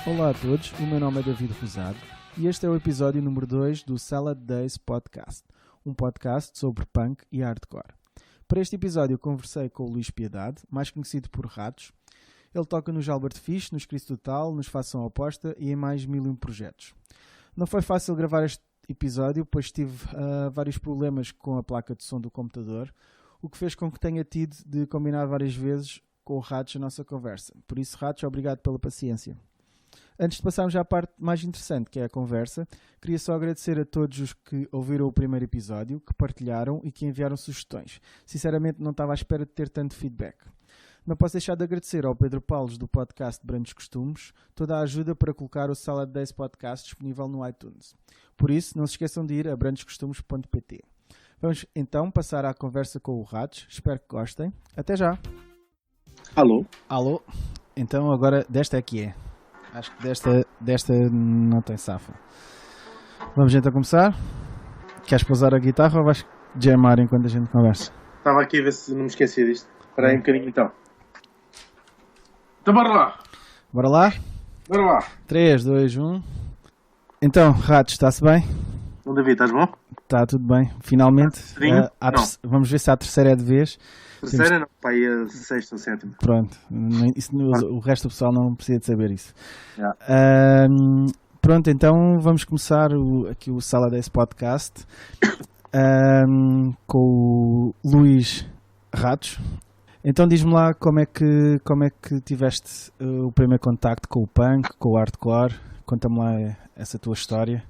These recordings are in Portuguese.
Olá a todos, o meu nome é David Rosado e este é o episódio número 2 do Salad Days Podcast, um podcast sobre punk e hardcore. Para este episódio eu conversei com o Luís Piedade, mais conhecido por Ratos. Ele toca no Gilbert Fish, nos Cristo Total, nos Façam Oposta e em mais 1001 projetos. Não foi fácil gravar este episódio, pois tive vários problemas com a placa de som do computador, o que fez com que tenha tido de combinar várias vezes com o Ratos a nossa conversa. Por isso, Ratos, obrigado pela paciência. Antes de passarmos à parte mais interessante, que é a conversa, queria só agradecer a todos os que ouviram o primeiro episódio, que partilharam e que enviaram sugestões. Sinceramente, não estava à espera de ter tanto feedback. Não posso deixar de agradecer ao Pedro Paulos, do podcast Brancos Costumes, toda a ajuda para colocar o Salad Days Podcast disponível no iTunes. Por isso, não se esqueçam de ir a brancoscostumes.pt. Vamos então passar à conversa com o Ratos. Espero que gostem. Até já! Alô? Alô? Então agora desta é que é. Acho que desta não tem safa. Vamos então começar? Queres pousar a guitarra ou vais jamar enquanto a gente conversa? Estava aqui a ver se não me esquecia disto. Espera aí um bocadinho então. Então bora lá. Bora lá? Bora lá. 3, 2, 1. Então, Ratos, está-se bem? Bom, David, estás bom? Está tudo bem, finalmente. Vamos ver se a terceira é de vez. Terceira não, pá, aí a sexta ou sétima. Pronto, o resto do pessoal não precisa de saber isso. Yeah. Pronto, então vamos começar aqui o Salad Days Podcast com o Luís Ratos. Então diz-me lá como é que tiveste o primeiro contacto com o punk, com o hardcore. Conta-me lá essa tua história.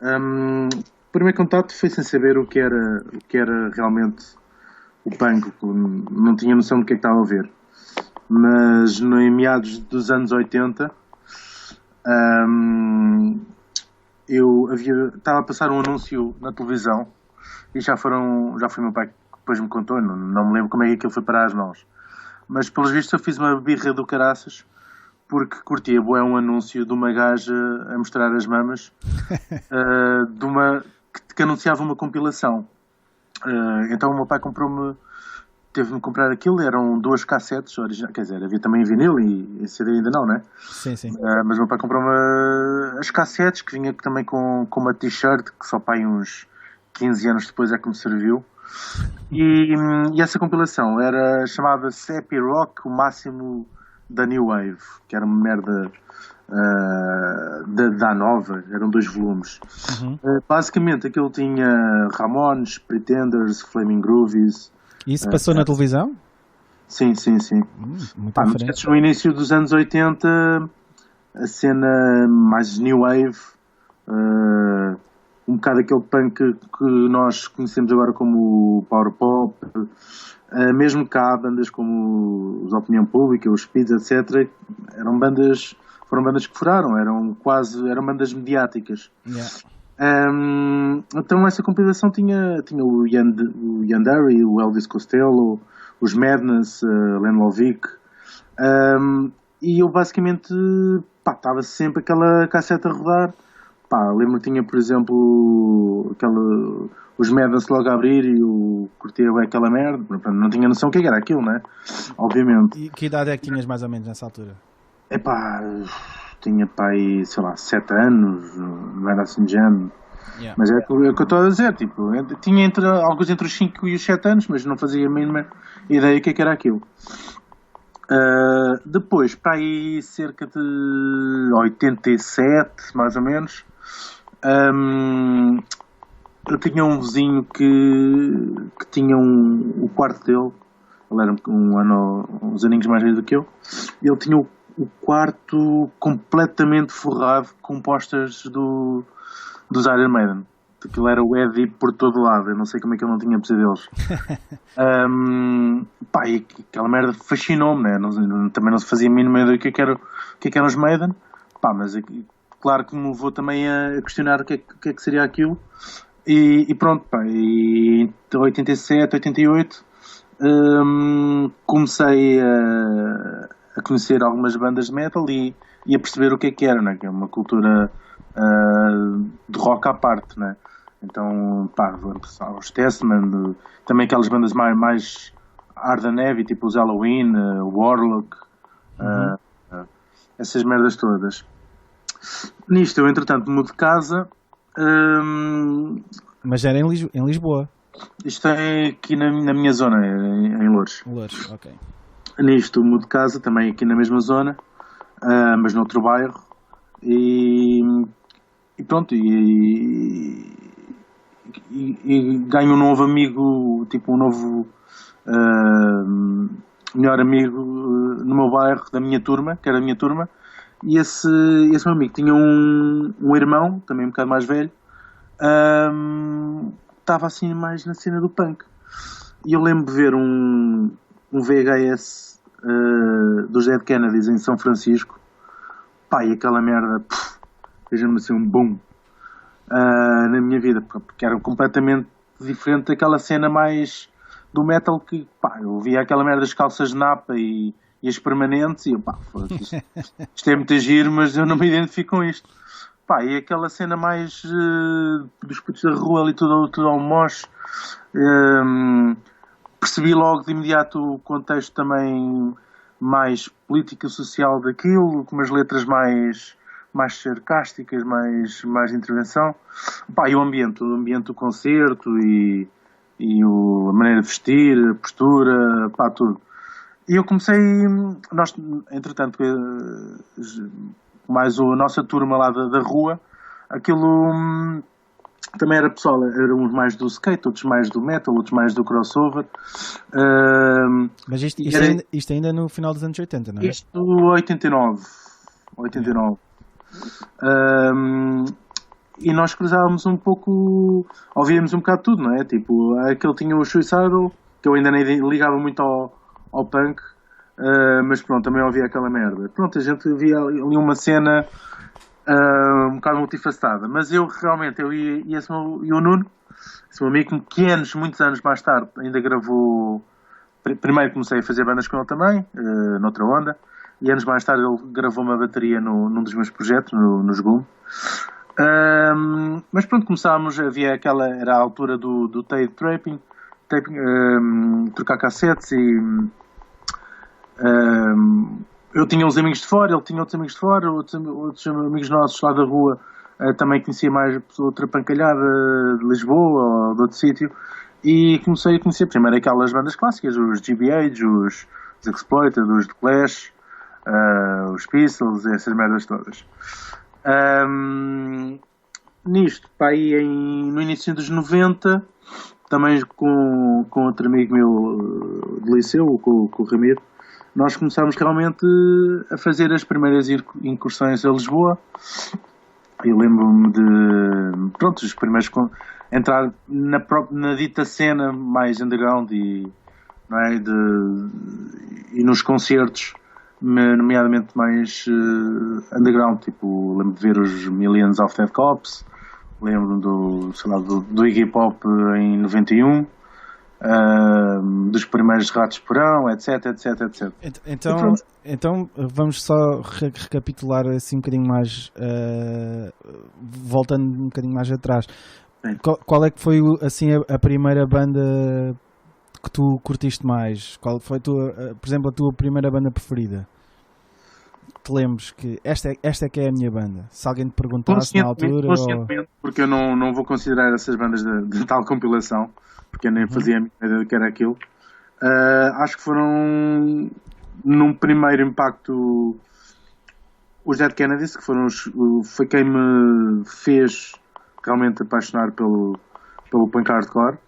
O primeiro contacto foi sem saber o que era realmente o punk. Não tinha noção do que é que estava a ver. Mas em meados dos anos 80 estava a passar um anúncio na televisão e já foi meu pai que depois me contou, não me lembro como é que aquilo foi parar as mãos, mas pelos vistos eu fiz uma birra do caraças porque curtia bué um anúncio de uma gaja a mostrar as mamas que anunciava uma compilação. Então o meu pai teve-me comprar aquilo, eram 2 cassetes originais, quer dizer, havia também vinil e CD ainda não, né? Sim, sim. Mas o meu pai comprou-me as cassetes, que vinha também com uma t-shirt, que só pai uns 15 anos depois é que me serviu. E essa compilação chamava-se Happy Rock, o máximo da New Wave, que era uma merda da nova, eram 2 volumes. Uhum. Basicamente aquilo tinha Ramones, Pretenders, Flaming Groovies. Isso passou na televisão? Sim. Muito diferente. No início dos anos 80, a cena mais New Wave, um bocado aquele punk que nós conhecemos agora como Power Pop, mesmo cá bandas como os Opinião Pública, os Speeds, etc. Foram bandas que furaram, eram bandas mediáticas. Yeah. Então essa compilação tinha o Yandere, o Elvis Costello, os Madness, Len Lovick, e eu basicamente estava sempre aquela cassete a rodar. Lembro que tinha, por exemplo, os Madness logo a abrir e eu curtia aquela merda. Não tinha noção o que era aquilo, né? Obviamente. E que idade é que tinhas mais ou menos nessa altura? Tinha aí, sei lá, 7 anos, não era assim de género. Yeah. Mas é o que eu estou a dizer, tipo, tinha alguns entre os 5 e os 7 anos, mas não fazia a mínima ideia o que era aquilo. Depois, para aí cerca de 87, mais ou menos, eu tinha um vizinho que tinha o quarto dele, ele era uns aninhos mais velho do que eu, e ele tinha o quarto completamente forrado com posters dos Iron Maiden. Aquilo era o Eddie por todo lado, eu não sei como é que ele não tinha pesadelos. E aquela merda fascinou-me, né? Também não se fazia a mínima ideia do que eram os Maiden, mas claro que me levou também a questionar o que é que seria aquilo. E pronto, e em 87, 88 comecei a conhecer algumas bandas de metal e a perceber o que era, né? Que é uma cultura de rock à parte, né? Então, os Testament, também aquelas bandas mais hard and heavy, tipo os Halloween, Warlock, essas merdas todas. Nisto eu entretanto mudo de casa. Mas era em Lisboa. Isto é aqui na minha zona, em Loures. Loures, ok. Nisto mudo de casa, também aqui na mesma zona, mas noutro bairro. E pronto, e ganho um novo amigo, tipo um novo melhor amigo no meu bairro, da minha turma, que era a minha turma. E esse meu amigo tinha um irmão, também um bocado mais velho, estava assim mais na cena do punk. E eu lembro de ver um VHS dos Dead Kennedys em São Francisco. Pá, e aquela merda fez-me assim um boom na minha vida, porque era completamente diferente daquela cena mais do metal que, pá, eu via aquela merda das calças de napa e as permanentes e eu, pá, isto é muito giro, mas eu não me identifico com isto. Pá, e aquela cena mais dos putos da rua ali, tudo ao moche. Percebi logo de imediato o contexto também mais político e social daquilo, com umas letras mais sarcásticas, mais de intervenção. Pá, e o ambiente do concerto e a maneira de vestir, a postura, pá, tudo. E eu comecei, nós, entretanto, mais a nossa turma lá da rua, aquilo também era pessoal, eram uns mais do skate, outros mais do metal, outros mais do crossover. Mas isto ainda no final dos anos 80, não é? Isto 89. E nós cruzávamos um pouco, ouvíamos um bocado de tudo, não é? Tipo, aquele tinha o Suicidal, que eu ainda nem ligava muito ao punk, mas pronto, também ouvia aquela merda. Pronto, a gente via ali uma cena um bocado multifacetada, mas eu realmente, e o Nuno, esse meu amigo, que muitos anos mais tarde ainda gravou. Primeiro comecei a fazer bandas com ele também, noutra onda, e anos mais tarde ele gravou uma bateria num dos meus projetos, no Jogum. Mas pronto, começámos, era a altura do tape trapping, trocar cassetes e eu tinha uns amigos de fora, ele tinha outros amigos de fora, outros amigos nossos lá da rua também conhecia mais outra pancalhada de Lisboa ou de outro sítio, e comecei a conhecer primeiro aquelas bandas clássicas, os GBH, os Exploited, os The Clash, os Pistols, essas merdas todas. Nisto, pá, aí no início dos 90, também com outro amigo meu de liceu, com o Ramiro, nós começámos realmente a fazer as primeiras incursões a Lisboa. Eu lembro-me de, pronto, os primeiros entrar na dita cena mais underground e nos concertos, nomeadamente mais underground, tipo, lembro de ver os Millions of Dead Cops, lembro do Iggy Pop em 91, dos primeiros Ratos Porão, etc. Então vamos só recapitular assim um bocadinho mais, voltando um bocadinho mais atrás. Qual é que foi assim a primeira banda que tu curtiste mais? Qual foi por exemplo, a tua primeira banda preferida? Te lembres que esta é que é a minha banda? Se alguém te perguntasse na altura... Conscientemente, porque eu não vou considerar essas bandas de tal compilação, porque eu nem fazia a minha ideia do que era aquilo. Acho que foram, num primeiro impacto, os Dead Kennedys, que foi quem me fez realmente apaixonar pelo punk hardcore.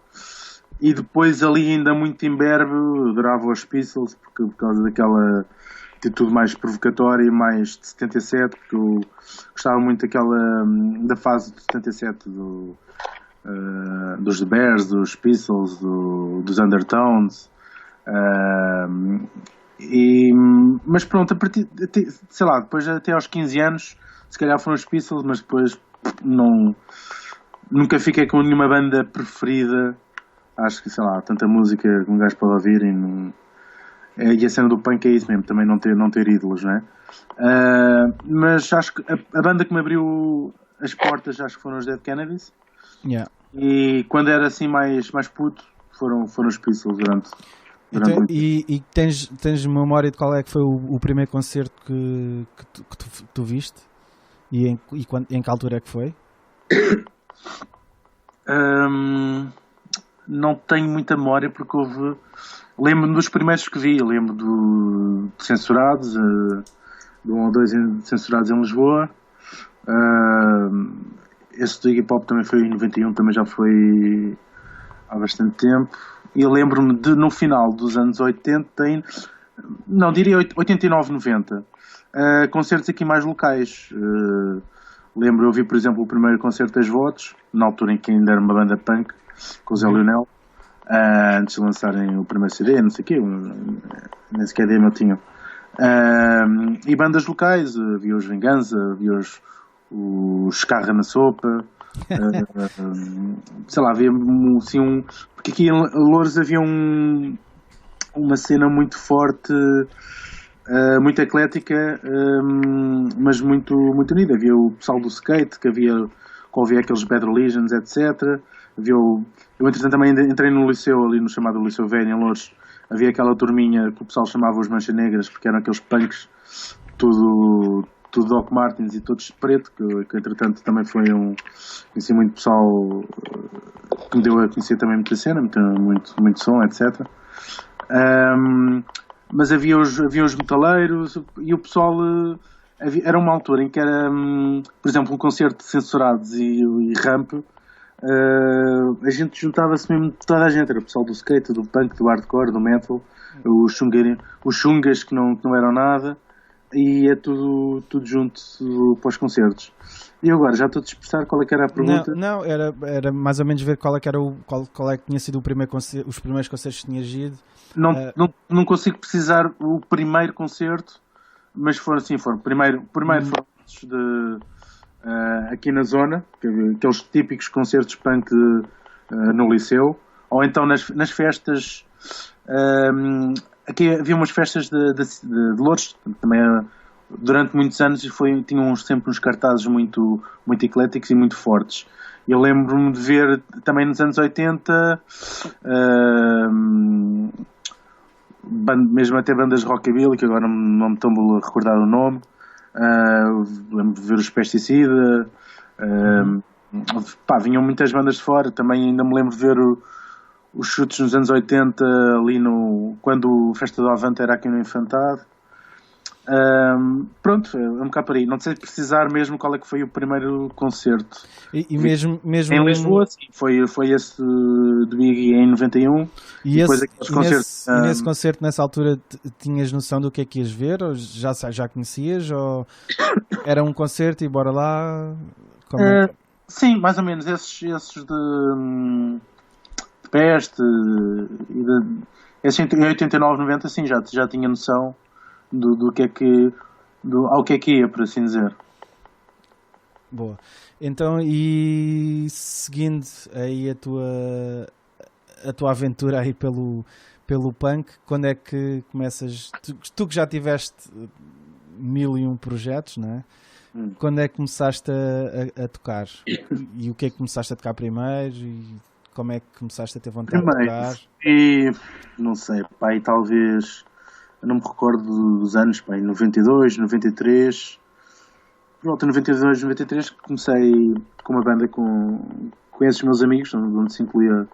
E depois ali ainda muito imberbe, adorava os Pistols, por causa daquela atitude mais provocatória, mais de 77, porque eu gostava muito da fase de 77 dos The Bears, dos Pistols, dos Undertones. Mas pronto, a partir, sei lá, depois até aos 15 anos, se calhar foram os Pistols, mas depois nunca fiquei com nenhuma banda preferida. Acho que, sei lá, tanta música que um gajo pode ouvir e a cena do punk é isso mesmo, também não ter ídolos, não é? Mas acho que a banda que me abriu as portas, acho que foram os Dead Kennedys. Yeah. E quando era assim mais puto, foram os Pistols durante Então, e tens memória de qual é que foi o primeiro concerto que tu viste? E em que altura é que foi? Não tenho muita memória porque lembro-me dos primeiros que vi, lembro de Censurados, de um ou dois Censurados em Lisboa. Esse do Iggy Pop também foi em 91, também já foi há bastante tempo. E eu lembro-me de, no final dos anos 80, não, diria 89, 90, concertos aqui mais locais. Lembro, eu vi, por exemplo, o primeiro concerto das Votos, na altura em que ainda era uma banda punk, com o Zé Lionel, antes de lançarem o primeiro CD, não sei o quê, nem sequer demo tinham. E bandas locais, havia os Vingança, havia os Carra na Sopa, sei lá, havia assim porque aqui em Loures havia uma cena muito forte, muito eclética, mas muito unida. Havia o pessoal do skate, que havia aqueles Bad Religions, etc. Eu entretanto também entrei no liceu, ali no chamado Liceu Velho em Loures. Havia aquela turminha que o pessoal chamava os Mancha Negras, porque eram aqueles punks tudo Doc Martens e todos de preto, que entretanto também foi conheci muito pessoal que me deu a conhecer também muita cena, muito som, etc. Mas havia os metaleiros e o pessoal, era uma altura em que era, por exemplo, um concerto de Censurados e Ramp, a gente juntava-se mesmo, toda a gente, era o pessoal do skate, do punk, do hardcore, do metal, os chungas que não eram nada, e é tudo junto para os concertos. E agora já estou a dispersar qual é que era a pergunta. Não, era mais ou menos ver qual é que era qual é que tinha sido os primeiros concertos que tinhas ido. Não consigo precisar o primeiro concerto, mas foram. Primeiro foram aqui na zona, aqueles típicos concertos punk no liceu, ou então nas festas. Aqui havia umas festas de Loures, também durante muitos anos, e tinham sempre uns cartazes muito ecléticos e muito fortes. Eu lembro-me de ver também nos anos 80, mesmo até bandas de rockabilly, que agora não me estou a recordar o nome. Lembro de ver os Pesticida. Vinham muitas bandas de fora. Também ainda me lembro de ver os chutes nos anos 80, ali quando o Festa do Avante era aqui no Infantado. Pronto, é um bocado por aí. Não sei precisar mesmo qual é que foi o primeiro concerto. E mesmo em Lisboa, sim, foi esse do Iggy em 91. E nesse concerto, nessa altura, tinhas noção do que é que ias ver? Ou já conhecias? Ou era um concerto e bora lá? Sim, mais ou menos. Esses de Peste, esses em 89, 90, sim, já tinha noção ao que é que ia, por assim dizer. Boa. Então, e seguindo aí a tua aventura aí pelo punk, quando é que começas? Tu que já tiveste 1001 projetos, não é? Quando é que começaste a tocar? E o que é que começaste a tocar primeiro? E como é que começaste a ter vontade de tocar? E não sei, pai, talvez, eu não me recordo dos anos, pai, 92, 93, por volta de 92, 93, comecei com uma banda com esses meus amigos, onde se incluía o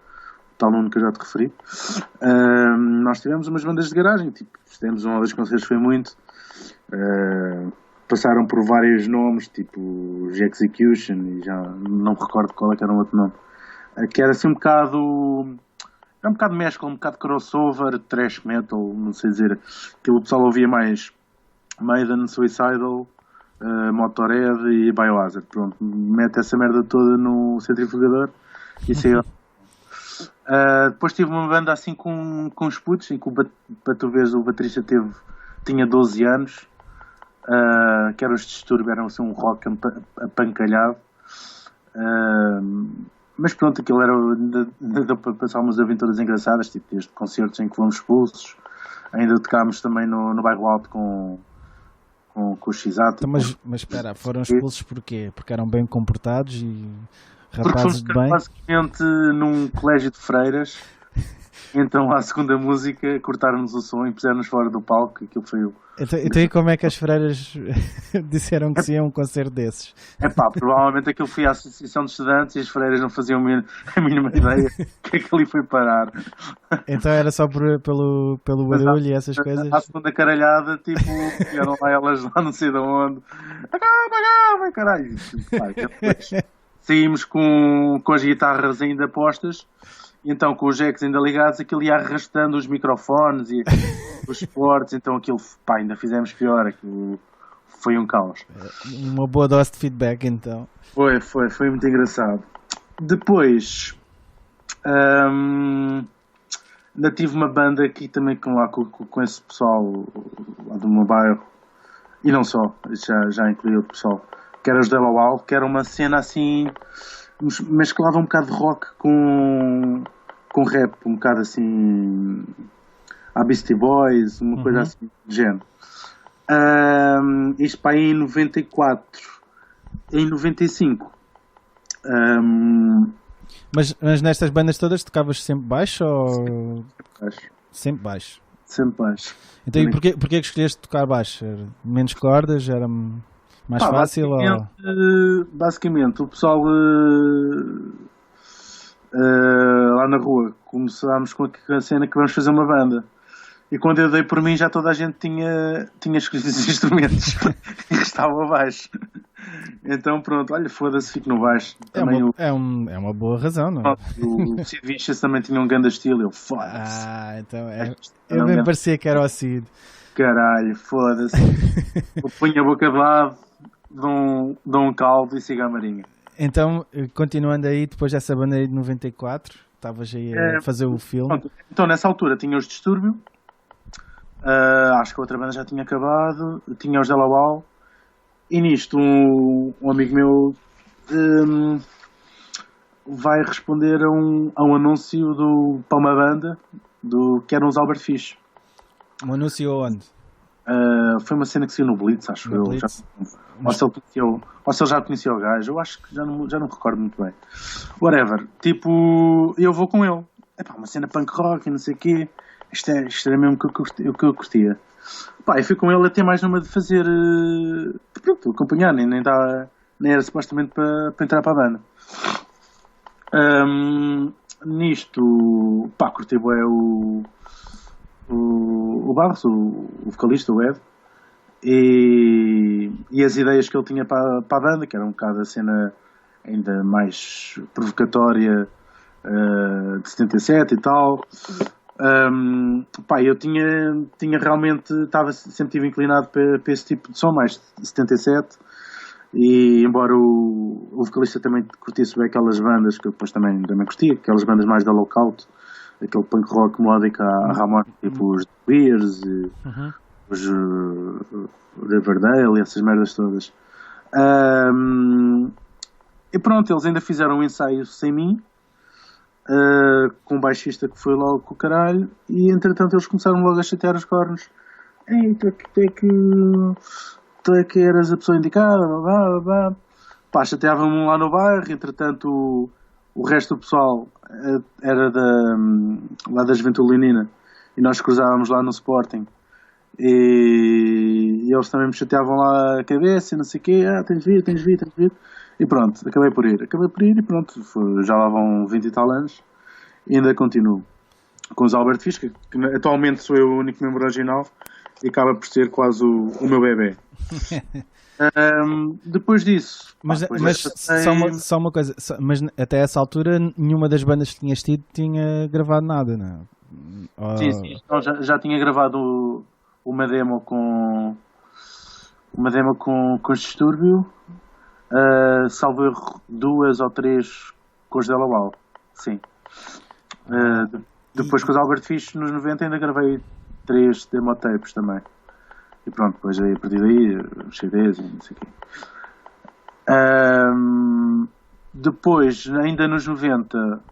tal Nuno que eu já te referi. Nós tivemos umas bandas de garagem, tivemos um ou dois concertos, foi muito. Passaram por vários nomes, tipo Execution, e já não me recordo qual é que era o outro nome. Que era assim um bocado mescla, um bocado crossover, thrash metal, não sei dizer. Aquilo o pessoal ouvia mais Maiden, Suicidal, Motorhead e Biohazard. Pronto, mete essa merda toda no centrifugador e saiu. Depois tive uma banda assim com os putos, em que para tu veres, o baterista tinha 12 anos, que eram os Distúrbios, eram assim um rock apancalhado. Mas pronto, aquilo ainda deu para passar umas aventuras engraçadas, tipo desde concertos em que fomos expulsos, ainda tocámos também no Bairro Alto com o X-Ato. Então, mas espera, foram expulsos porquê? Porque eram bem comportados e rapazes de bem? Basicamente num colégio de freiras, Então, à segunda música, cortaram-nos o som e puseram-nos fora do palco. Aquilo foi o... Então e como é que as freiras disseram que se ia um concerto desses? Provavelmente aquilo foi a Associação de Estudantes e as freiras não faziam a mínima ideia que aquilo ali foi parar. Então era só pelo barulho e essas coisas? À segunda caralhada, tipo, vieram lá elas lá não sei de onde. Acaba, caralho. Depois saímos com as guitarras ainda postas. E então, com os jacks ainda ligados, aquilo ia arrastando os microfones e os suportes. Então, aquilo, ainda fizemos pior. Aquilo foi um caos. Uma boa dose de feedback, então. Foi muito engraçado. Depois, ainda tive uma banda aqui também com esse pessoal lá do meu bairro. E não só, já incluí outro pessoal. Que era os Della Wall, que era uma cena assim... mesclava um bocado de rock com rap, um bocado assim a Beastie Boys, uma coisa assim de género. Isto para aí em 94. Em 95 mas nestas bandas todas tocavas sempre baixo ou... Baixo. Sempre baixo? Sempre baixo. Então e porquê que escolheste tocar baixo? Menos cordas? Era mais fácil? Basicamente, o pessoal lá na rua começámos com a cena que vamos fazer uma banda. E quando eu dei por mim, já toda a gente tinha escolhido os instrumentos e estava abaixo. Então pronto, olha, foda-se, fico no baixo. É uma boa razão, não é? O Sid Vicious também tinha um grande estilo, eu foda-se. Então eu bem parecia que era o Sid. Caralho, foda-se. Eu ponho a boca de lado, dou um caldo e siga a marinha. Então, continuando aí, depois dessa banda aí de 94, estavas aí a fazer o filme. Pronto. Então, nessa altura, tinha os Distúrbio, acho que a outra banda já tinha acabado, tinha os Della Wall, e nisto um amigo meu vai responder a um anúncio para uma banda que eram os Albert Fish. Um anúncio onde? Foi uma cena que saiu no Blitz, acho eu. Ou se ele já conhecia o gajo, eu acho que já não recordo muito bem. Whatever. Tipo, eu vou com ele. Uma cena punk rock e não sei o quê. Isto era mesmo o que eu curtia. E fui com ele até mais numa de fazer. Pronto, acompanhar, nem era supostamente para entrar para a banda. Nisto, curti bué o Barros, o vocalista, o Ed, e as ideias que ele tinha para a banda, que era um bocado a cena ainda mais provocatória de 77 e tal. Eu tinha realmente, sempre estive inclinado para esse tipo de som, mais de 77, e embora o vocalista também curtisse bem aquelas bandas que eu depois também curtia, aquelas bandas mais da Lockout, aquele punk rock melódico à Ramon, tipo os The Beers, os Riverdale e essas merdas todas. E pronto, eles ainda fizeram um ensaio sem mim, com um baixista que foi logo com o caralho, e entretanto eles começaram logo a chatear os cornos. Ei, tu é que eras a pessoa indicada, blá blá blá. Chateavam-me lá no bairro, entretanto o resto do pessoal era lá da Juventude Leonina e nós cruzávamos lá no Sporting e eles também me chateavam lá a cabeça e não sei o quê, tens de vir e pronto, acabei por ir e pronto, já lá vão 20 e tal anos e ainda continuo com os Albert Fish, que atualmente sou eu o único membro original e acaba por ser quase o meu bebê. Depois disso, mas só uma coisa, mas até essa altura nenhuma das bandas que tinhas tido tinha gravado nada, não é? Sim, então, já tinha gravado uma demo com os Distúrbio, salvo erro 2 ou 3 com os Della Wall, sim. Depois com os Albert Fish nos 90 ainda gravei 3 demo tapes também. E pronto, depois aí, a partir daí, os CDs e não sei o quê. Depois, ainda nos 90,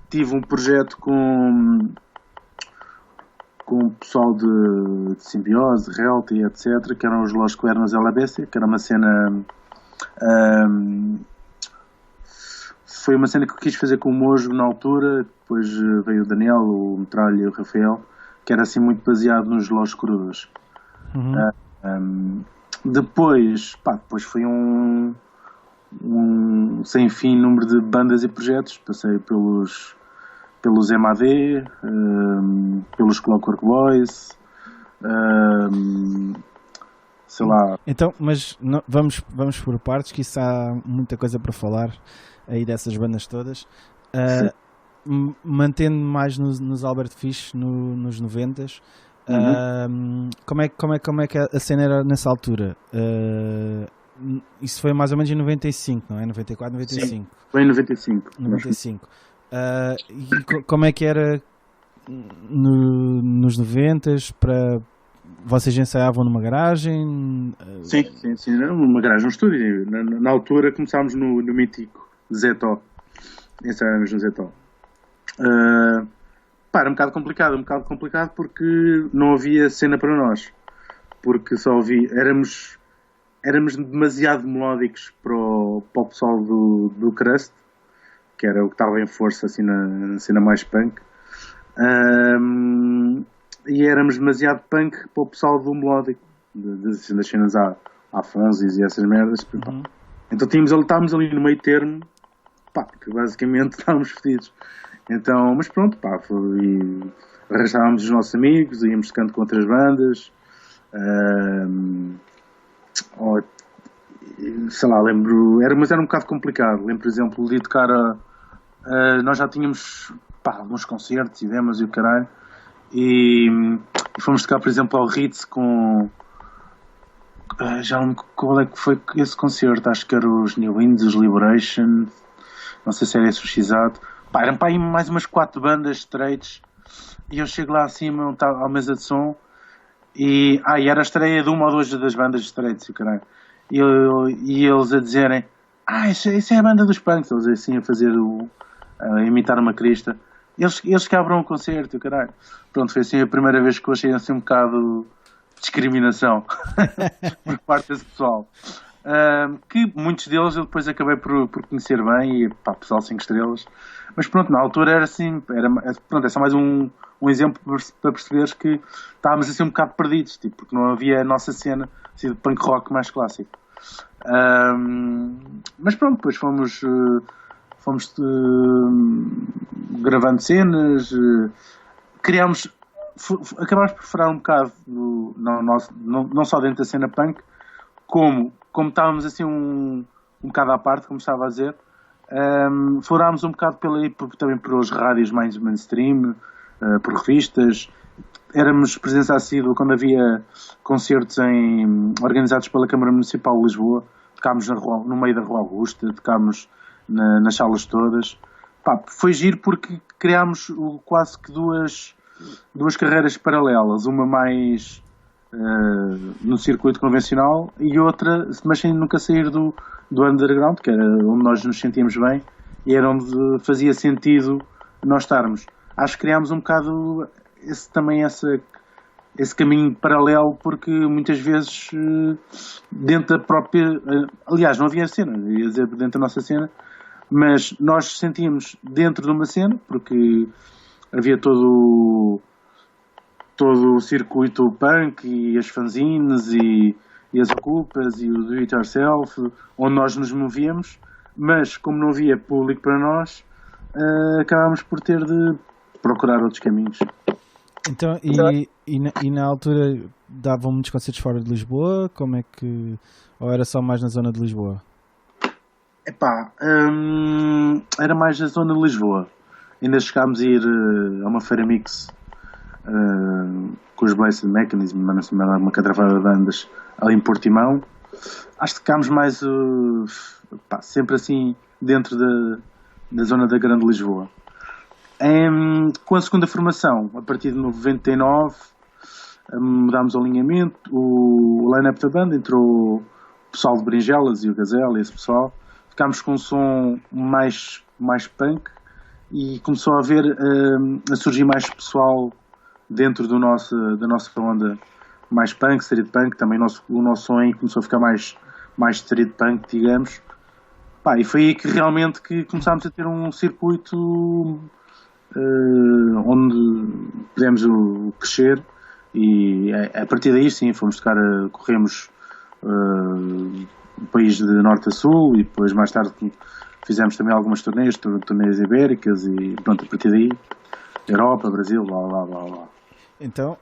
tive um projeto com o pessoal de Simbiose, Realty, etc., que eram os Los Cuernos LABC, que era uma cena foi uma cena que eu quis fazer com o Mojo na altura, depois veio o Daniel, o Metralha e o Rafael, que era assim muito baseado nos Los Crudos. Depois foi um sem fim número de bandas e projetos. Passei pelos MAD, pelos Clockwork Boys, sei lá. Então, mas vamos por partes, que isso há muita coisa para falar aí dessas bandas todas. Mantendo mais nos Albert Fish, nos 90s, como é que a cena era nessa altura? Isso foi mais ou menos em 95, não é? 94, 95. Sim, foi em 95. 95. E como é que era nos 90s? Vocês ensaiavam numa garagem? Sim, numa garagem, um estúdio. Na altura começámos no mítico Zetó. Ensaiámos no Zetó. Era um bocado complicado porque não havia cena para nós. Porque só éramos demasiado melódicos para o pessoal do Crust, que era o que estava em força assim na cena mais punk. E éramos demasiado punk para o pessoal do melódico, das cenas Afonsos e essas merdas. Então estávamos ali no meio termo, que basicamente estávamos fedidos. Então, mas pronto, arrastávamos os nossos amigos, íamos tocando com outras bandas. Sei lá, mas era um bocado complicado. Lembro, por exemplo, de tocar nós já tínhamos alguns concertos e demos e o caralho, e fomos tocar, por exemplo, ao Ritz com já não me lembro qual é que foi esse concerto, acho que era os New Winds, os Liberation, não sei se era esse o X-Ato. Eram para aí mais umas 4 bandas straights, e eu chego lá acima à mesa de som e era a estreia de uma ou duas das bandas straights, caralho. E eles a dizerem isso é a banda dos punks, eles assim a imitar uma crista, eles quebram o concerto, caralho. Pronto, foi assim a primeira vez que eu achei assim um bocado de discriminação por parte desse pessoal, que muitos deles eu depois acabei por conhecer bem, e pessoal 5 estrelas. Mas pronto, na altura era assim, é só mais um exemplo para perceberes que estávamos assim um bocado perdidos, porque não havia a nossa cena assim, de punk rock mais clássico. Mas pronto, depois fomos gravando cenas, acabámos por furar um bocado não só dentro da cena punk, como estávamos assim um bocado à parte, como estava a dizer. Furámos um bocado também pelos rádios mais mainstream, por revistas. Éramos presença assídua quando havia concertos organizados pela Câmara Municipal de Lisboa. Tocámos no meio da Rua Augusta, tocámos nas salas todas. Foi giro porque criámos quase que duas carreiras paralelas, uma mais no circuito convencional e outra, mas sem nunca sair do underground, que era onde nós nos sentíamos bem e era onde fazia sentido nós estarmos. Acho que criámos um bocado esse caminho paralelo, porque muitas vezes dentro da própria, aliás, não havia cena, ia dizer dentro da nossa cena, mas nós sentíamos dentro de uma cena, porque havia todo o circuito punk e as fanzines e as ocupas e o do it yourself, onde nós nos movíamos, mas como não havia público para nós, acabámos por ter de procurar outros caminhos. Então, e na altura davam muitos concertos fora de Lisboa? Como é que... Ou era só mais na zona de Lisboa? Era mais na zona de Lisboa. Ainda chegámos a ir a uma feira mix com os Blessed Mechanism, uma catrafada de bandas ali em Portimão. Acho que ficámos mais sempre assim dentro da zona da Grande Lisboa. Com a segunda formação, a partir de 99, mudámos o alinhamento, o line-up da banda, entrou o pessoal de Brinjelas e o Gazelle e esse pessoal. Ficámos com um som mais punk e começou a surgir mais pessoal dentro da nossa onda mais punk, street punk. Também o nosso som aí começou a ficar mais street punk, digamos. Pá, e foi aí que realmente que começámos a ter um circuito onde pudemos crescer e a partir daí sim, fomos tocar, corremos o país de norte a sul e depois mais tarde fizemos também algumas turnês ibéricas e pronto, a partir daí Europa, Brasil, lá. Então,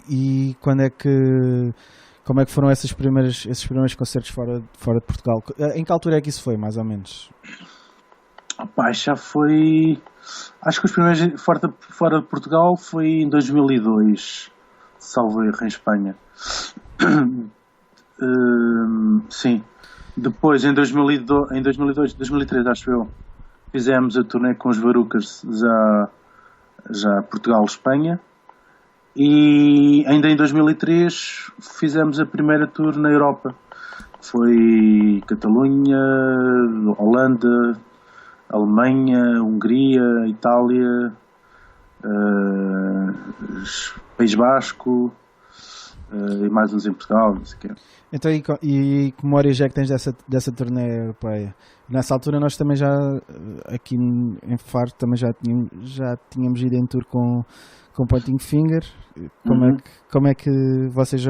e como é que foram esses primeiros concertos fora de Portugal? Em que altura é que isso foi, mais ou menos? Opa, já foi. Acho que os primeiros fora de Portugal foi em 2002, salvo erro, em Espanha. Sim. Depois, em 2002, 2003, acho eu, fizemos a turnê com os Varukers já Portugal-Espanha. E ainda em 2003 fizemos a primeira tour na Europa. Foi Catalunha, Holanda, Alemanha, Hungria, Itália, País Basco e mais uns em Portugal, não sei o quê. Então, e que memórias é que tens dessa turnê europeia? Nessa altura nós também já, aqui em Faro, também já tínhamos ido em tour com Pointing Finger. Como é que vocês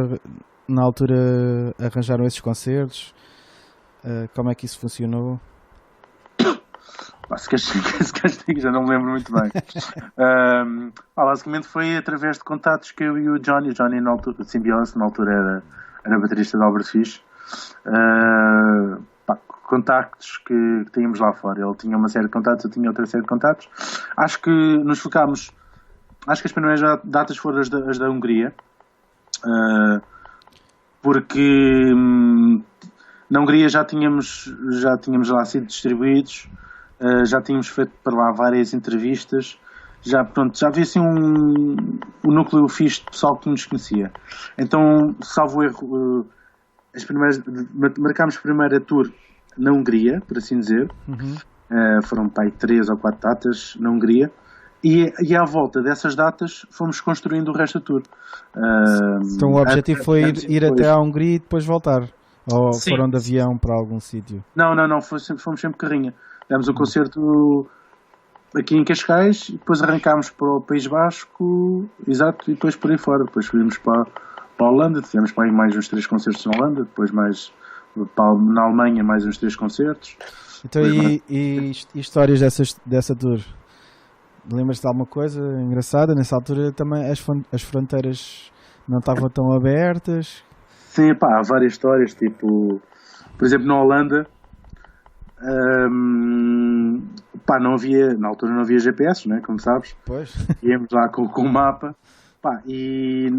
na altura arranjaram esses concertos? Como é que isso funcionou? Se castigo, já não me lembro muito bem. Basicamente foi através de contatos que eu e o Johnny na altura, de Simbiose, na altura era baterista de Albert Fish, contactos que tínhamos lá fora. Ele tinha uma série de contatos, eu tinha outra série de contatos. Acho que nos focámos, acho que as primeiras datas foram as da Hungria, porque na Hungria já tínhamos lá sido distribuídos. Já tínhamos feito para lá várias entrevistas, já havia assim um núcleo fixe de pessoal que nos conhecia. Então, salvo erro, marcámos a primeira tour na Hungria, por assim dizer. Foram para aí 3 ou 4 datas na Hungria. E à volta dessas datas fomos construindo o resto da tour. Então o objetivo foi ir até à Hungria e depois voltar? Ou sim, foram de avião para algum sítio? Não, fomos sempre carrinha. Demos um concerto aqui em Cascais e depois arrancámos para o País Basco, exato, e depois por aí fora. Depois fomos para a Holanda, tivemos para aí mais uns 3 concertos na Holanda, depois mais na Alemanha mais uns 3 concertos. Então, e histórias dessa tour? Lembras-te de alguma coisa engraçada? Nessa altura também as fronteiras não estavam tão abertas? Sim, há várias histórias, tipo, por exemplo, na Holanda, na altura não havia GPS, né, como sabes. Pois. Íamos lá com o mapa, e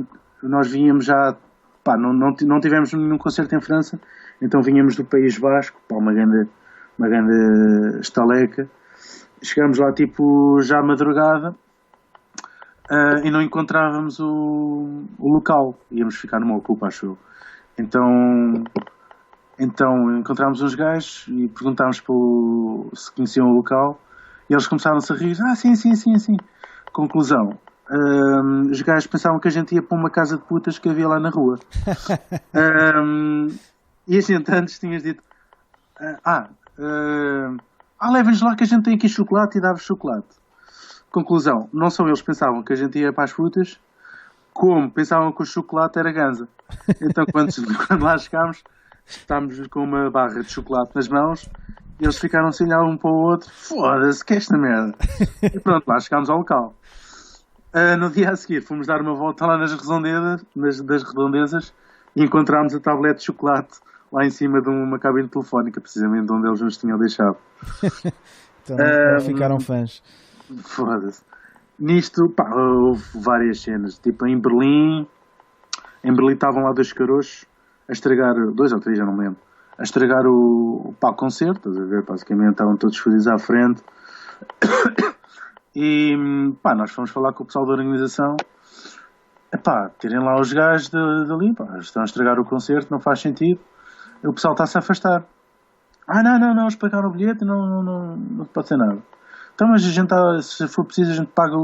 nós vínhamos já, não tivemos nenhum concerto em França, então vínhamos do País Basco, uma grande estaleca. Chegámos lá tipo já à madrugada e não encontrávamos o local, íamos ficar numa ocupa, acho eu. Então encontramos uns gajos e perguntámos se conheciam o local e eles começaram-se a rir. Sim. Conclusão, os gajos pensavam que a gente ia para uma casa de putas que havia lá na rua. E a gente antes tinhas dito levem-nos lá que a gente tem aqui chocolate e dá-vos chocolate. Conclusão, não só eles pensavam que a gente ia para as putas, como pensavam que o chocolate era ganza. Então quando lá chegámos, estávamos com uma barra de chocolate nas mãos e eles ficaram sem olhar um para o outro. Foda-se, que é esta merda. E pronto, lá chegámos ao local. No dia a seguir fomos dar uma volta lá nas redondezas e encontramos a tablete de chocolate lá em cima de uma cabine telefónica, precisamente onde eles nos tinham deixado. Então ficaram fãs. Foda-se. Nisto, houve várias cenas. Tipo, em Berlim estavam lá 2 carochos a estragar, 2 ou 3, já não me lembro, a estragar o concerto, estás a ver? Basicamente estavam todos felizes à frente. E nós fomos falar com o pessoal da organização. Tirem lá os gajos dali, estão a estragar o concerto, não faz sentido. O pessoal está-se a afastar. Não, eles pagaram o bilhete, não pode ser nada. Então, mas a gente se for preciso, a gente paga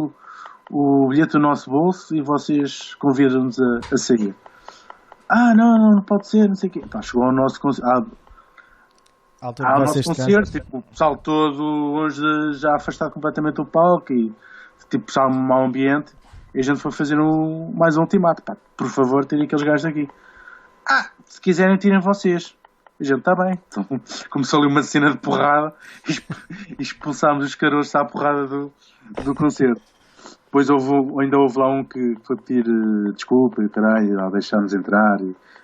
o bilhete do nosso bolso e vocês convidam-nos a sair. Não pode ser, não sei o quê. Chegou ao nosso concerto. À altura Há que o nosso vocês concerto, tipo, o pessoal todo hoje já afastado completamente do palco e tipo, pessoal um mau ambiente. E a gente foi fazer mais um ultimato. Pá, por favor, tirem aqueles gajos daqui. Se quiserem, tirem vocês. A gente está bem. Então, começou ali uma cena de porrada e expulsámos os caroços à porrada do concerto. Depois ainda houve lá um que foi pedir desculpa e caralho, lá deixámos entrar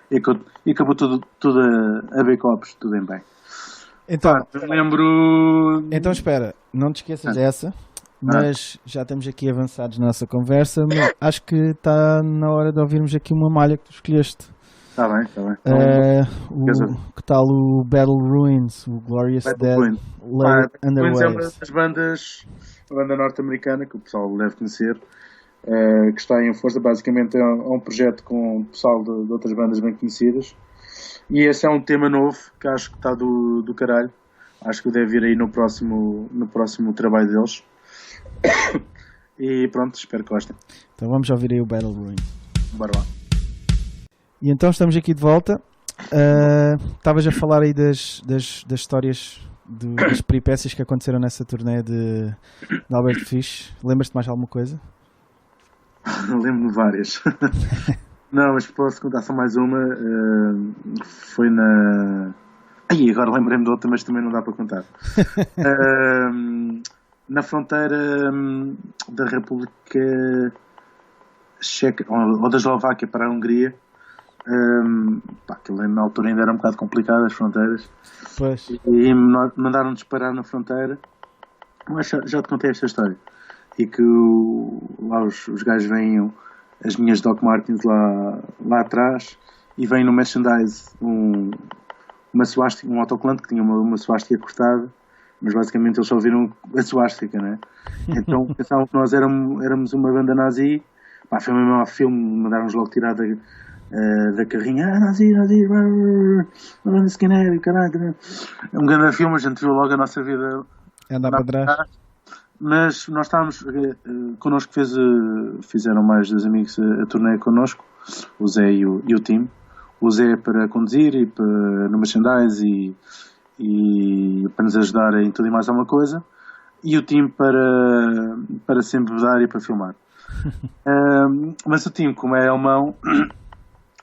e acabou tudo a backups, tudo em bem. Então, Eu lembro. então espera, não te esqueças dessa, mas já estamos aqui avançados na nossa conversa, mas acho que está na hora de ouvirmos aqui uma malha que tu escolheste. Está bem, está bem. Que tal o Battle Ruins, o Glorious Dead, Lay Under Ruins é uma Waves? das bandas, uma banda norte-americana que o pessoal deve conhecer, que está em força. Basicamente é um projeto com o pessoal de outras bandas bem conhecidas. E esse é um tema novo que acho que está do caralho. Acho que deve vir aí no próximo trabalho deles. E pronto, espero que gostem. Então vamos ouvir aí o Battle Ruins. Bora lá. E então estamos aqui de volta. Estavas a falar aí das histórias, das peripécias que aconteceram nessa turnê de Albert Fish. Lembras-te mais de alguma coisa? Lembro-me de várias. Não, mas posso contar só mais uma. Foi na. Agora lembrei-me de outra, mas também não dá para contar. Na fronteira da República Checa, ou da Eslováquia para a Hungria. Aquilo na altura ainda era um bocado complicado, as fronteiras. Pois. E mandaram-nos parar na fronteira. Mas já te contei esta história. E que lá os gajos vêm, as minhas Doc Martens lá atrás, e vem no merchandise uma suástica, um autocolante que tinha uma suástica cortada, mas basicamente eles só viram a suástica, né? Então pensavam que nós éramos uma banda nazi. Foi mesmo ao filme, mandaram-nos logo tirar da carrinha, nazi, uma banda skinhead, caralho. É um grande filme, a gente viu logo a nossa vida andar para trás. Mas nós estávamos, connosco fizeram mais dos amigos a turnê connosco, o Zé e o Tim. O Zé para conduzir e no merchandise e para nos ajudar em tudo e mais alguma coisa, e o Tim para sempre dar e para filmar. Mas o Tim, como é alemão,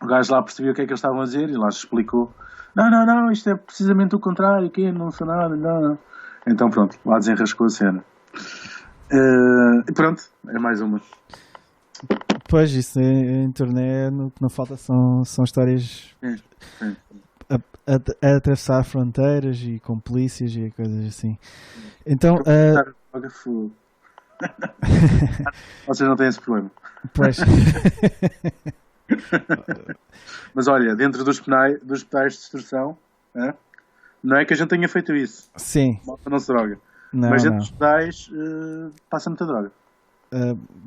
o gajo lá percebeu o que é que eles estavam a dizer e lá se explicou: não, isto é precisamente o contrário, que não foi nada, não. Então pronto, lá desenrascou a cena. E pronto, é mais uma. Pois, isso em turnê, o que não falta são histórias a atravessar fronteiras e com polícias e coisas assim. Então, vocês não têm esse problema. Pois. Mas olha, dentro dos pedais de extorsão, não é que a gente tenha feito isso. Sim. Não se droga. Não, mas dentro dos pedais passa muita droga.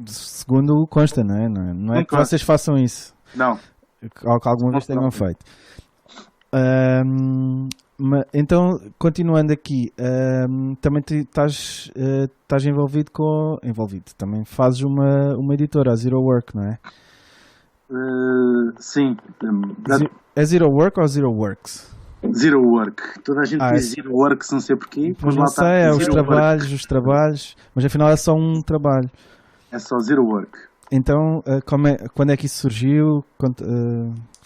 Segundo consta, não é? Não é que vocês façam isso. Não. Ou que alguma vez tenham feito. Então, continuando aqui, também estás envolvido também fazes uma editora, a Zero Work, não é? Sim. É Zero Work ou Zero Works? Zero Work. Toda a gente diz Zero Works, não sei porquê. Pois não sei, é os trabalhos, mas afinal é só um trabalho. É só Zero Work. Então, quando é que isso surgiu?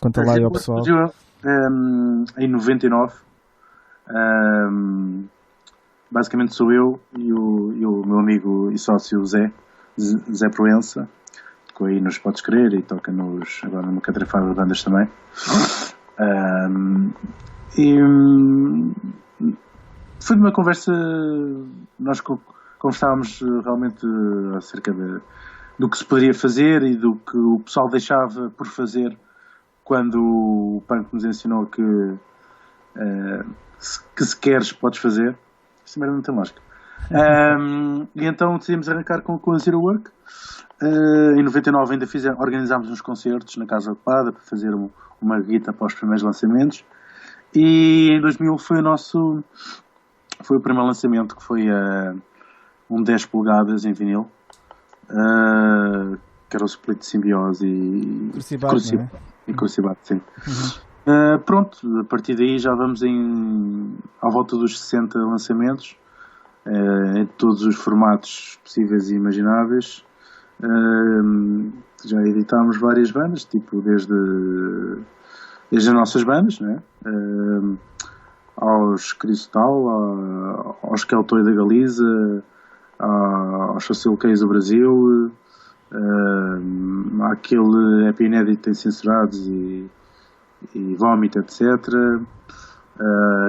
Conta lá aí ao pessoal. Surgiu em 99. Basicamente sou eu e o meu amigo e sócio Zé Proença. Tocou aí nos Podes Crer e toca agora numa catrafada de bandas também. Foi uma conversa, nós conversávamos realmente acerca do que se poderia fazer e do que o pessoal deixava por fazer quando o punk nos ensinou que se queres podes fazer. Isso merda não tem lógica. E então decidimos arrancar com a Zero Work. Em 99 ainda organizámos uns concertos na Casa Ocupada para fazer uma guita para os primeiros lançamentos, e em 2000 foi o primeiro lançamento, que foi um 10 polegadas em vinil, que era o Split Symbiose e Crucibat, sim. Pronto, a partir daí já vamos à volta dos 60 lançamentos, em todos os formatos possíveis e imagináveis. Já editámos várias bandas, tipo desde as nossas bandas, né? Aos Cristal, aos Keltoy da Galiza, aos Facilcase do Brasil, àquele EP inédito em Censurados e Vómito, etc.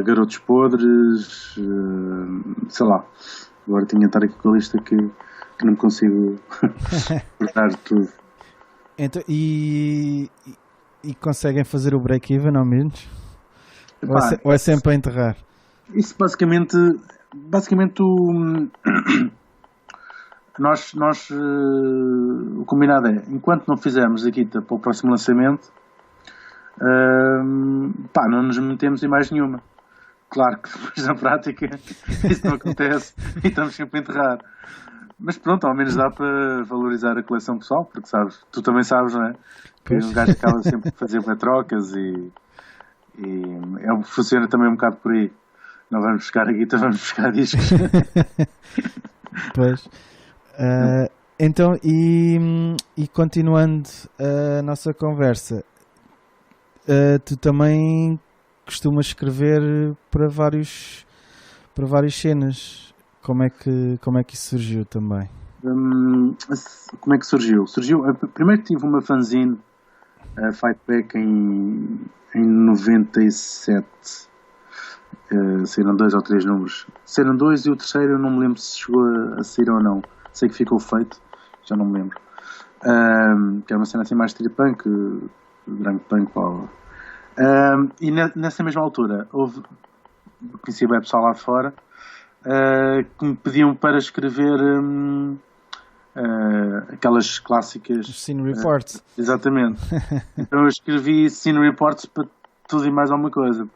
Garotos Podres, sei lá. Agora tinha de estar aqui com a lista que não consigo cortar tudo. Então, e conseguem fazer o break-even ao menos? Ou é sempre a enterrar? Isso basicamente nós o combinado é, enquanto não fizermos a guita para o próximo lançamento, não nos metemos em mais nenhuma. Claro que depois na prática isso não acontece e estamos sempre a enterrar. Mas pronto, ao menos dá para valorizar a coleção pessoal, porque sabes, tu também sabes, não é? Que o gajo acaba sempre a fazer trocas e funciona também um bocado por aí. Não vamos buscar a guita, vamos buscar discos. Pois. Então, e continuando a nossa conversa, tu também costumas escrever para várias cenas. Como é que isso surgiu também? Como é que surgiu? Primeiro tive uma fanzine, Fightback, em 97. Saíram 2 ou 3 números. Saíram 2 e o terceiro eu não me lembro se chegou a sair ou não. Sei que ficou feito, já não me lembro. Que era uma cena assim mais street punk, drunk punk, pá. E nessa mesma altura conheci bem pessoal lá de fora que me pediam para escrever aquelas clássicas Scene Reports. Exatamente. Então eu escrevi Scene Reports para tudo e mais alguma coisa.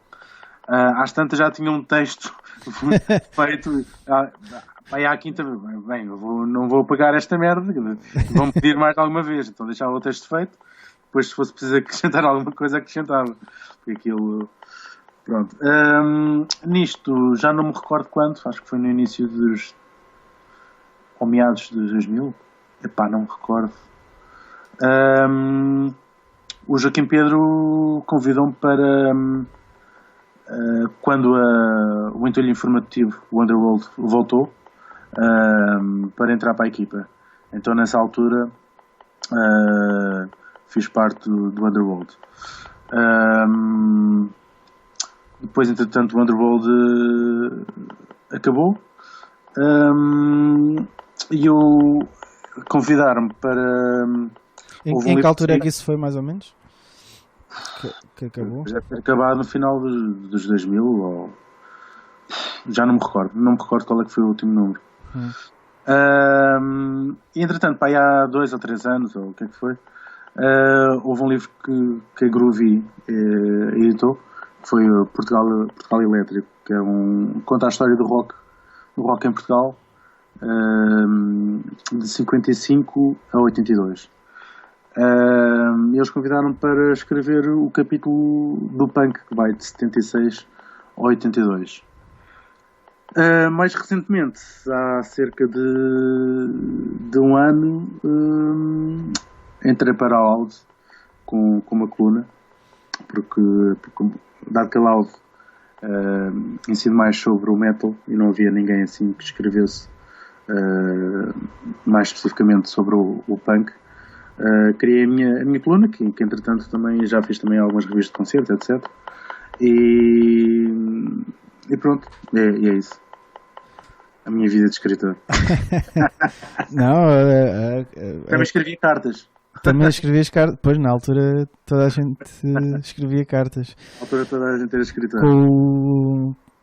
Às tantas já tinha um texto feito. Aí à quinta, bem, não vou pagar esta merda, vão pedir mais alguma vez, então deixava o texto feito. Depois, se fosse preciso acrescentar alguma coisa, acrescentava. Porque aquilo. Pronto. Nisto, já não me recordo quando, acho que foi no início ou meados de 2000. Epá, não me recordo. O Joaquim Pedro convidou-me para. Quando o entulho informativo, o Underworld, voltou, para entrar para a equipa. Então, nessa altura, fiz parte do Underworld. Depois, entretanto, o Underworld acabou e eu convidaram-me para. Em que altura é que isso foi, mais ou menos? Que acabou? Já ter acabado no final dos 2000, ou já não me recordo. Não me recordo qual é que foi o último número. E entretanto, pá, há 2 ou 3 anos, ou o que é que foi, houve um livro que a Groovy editou, que foi o Portugal Elétrico, que é conta a história do rock em Portugal, de 55 a 82. Eles convidaram-me para escrever o capítulo do punk, que vai de 76 a 82. Mais recentemente, há cerca de um ano, entrei para a Loud com uma coluna, porque dado que a Loud ensina mais sobre o metal e não havia ninguém assim que escrevesse mais especificamente sobre o punk, criei a minha coluna, que entretanto também já fiz também algumas revistas de concerto, etc. E pronto, é isso. A minha vida de escritor. Não, também escrevi cartas. Também escrevias cartas. Pois, na altura toda a gente escrevia cartas. Na altura toda a gente era escritor.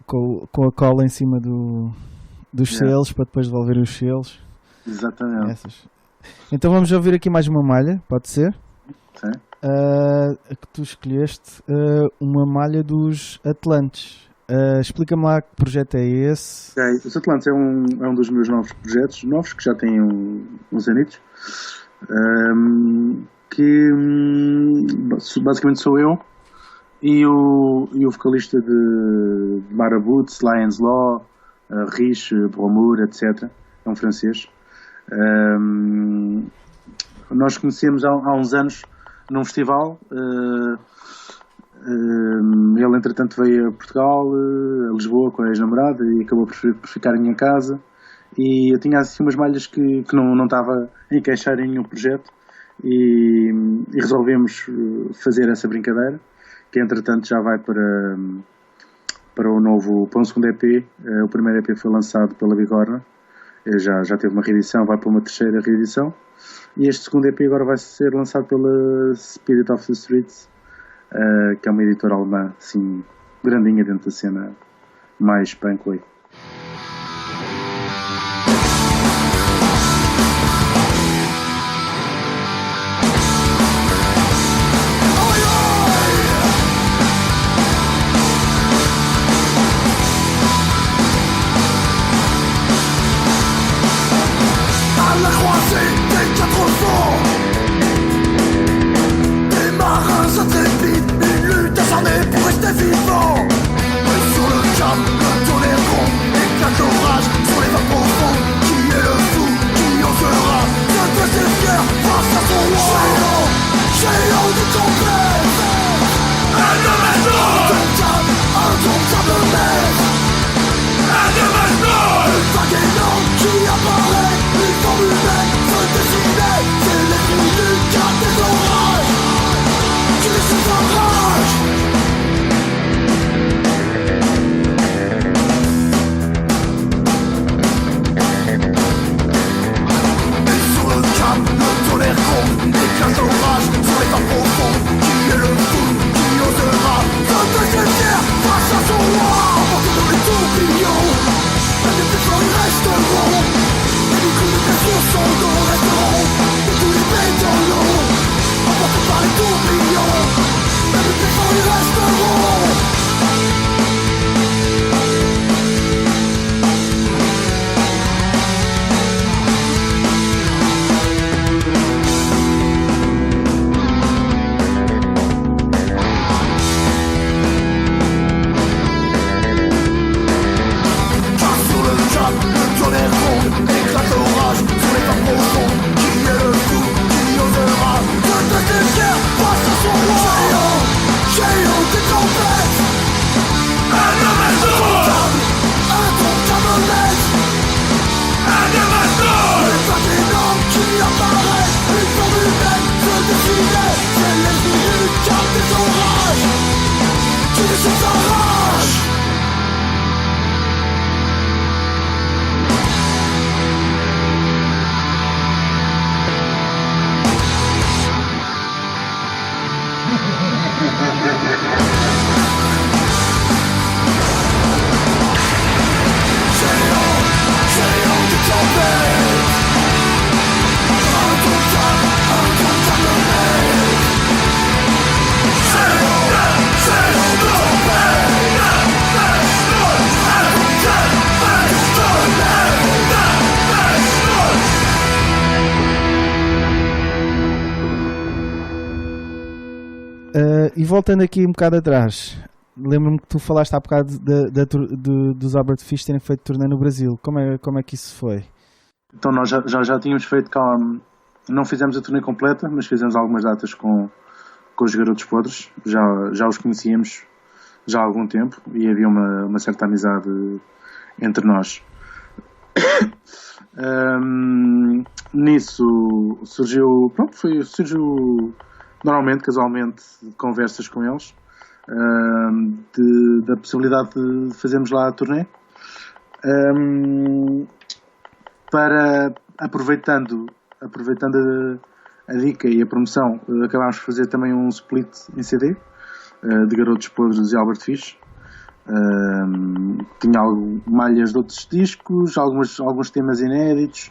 Com a cola em cima dos selos, para depois devolver os selos. Exatamente. Essas. Então vamos ouvir aqui mais uma malha, pode ser? Sim. A que tu escolheste, uma malha dos Atlantes. Explica-me lá que projeto é esse. Okay. Os Atlantes é um dos meus novos projetos, que já têm uns anitos, que basicamente sou eu e o vocalista de Marabouts, Lions Law, Rich, Bromur, etc. É um francês. Nós conhecemos há uns anos num festival. Ele entretanto veio a Portugal, a Lisboa com a ex-namorada, e acabou por ficar em minha casa, e eu tinha assim umas malhas que não estava a encaixar em nenhum projeto, e resolvemos fazer essa brincadeira, que entretanto já vai para um segundo EP. O primeiro EP foi lançado pela Bigorna, já teve uma reedição, vai para uma terceira reedição, e este segundo EP agora vai ser lançado pela Spirit of the Streets, que é uma editora alemã, assim, grandinha dentro da cena mais punk wave. E voltando aqui um bocado atrás, lembro-me que tu falaste há bocado dos Albert Fish terem feito turnê no Brasil. Como é que isso foi? Então nós já tínhamos feito cá, não fizemos a turnê completa, mas fizemos algumas datas com os Garotos Podres. Já os conhecíamos já há algum tempo e havia uma certa amizade entre nós. Nisso surgiu normalmente, casualmente, conversas com eles, da possibilidade de fazermos lá a turnê. Aproveitando a dica e a promoção, acabámos de fazer também um split em CD de Garotos Podres e Albert Fish. Tinha malhas de outros discos, alguns temas inéditos,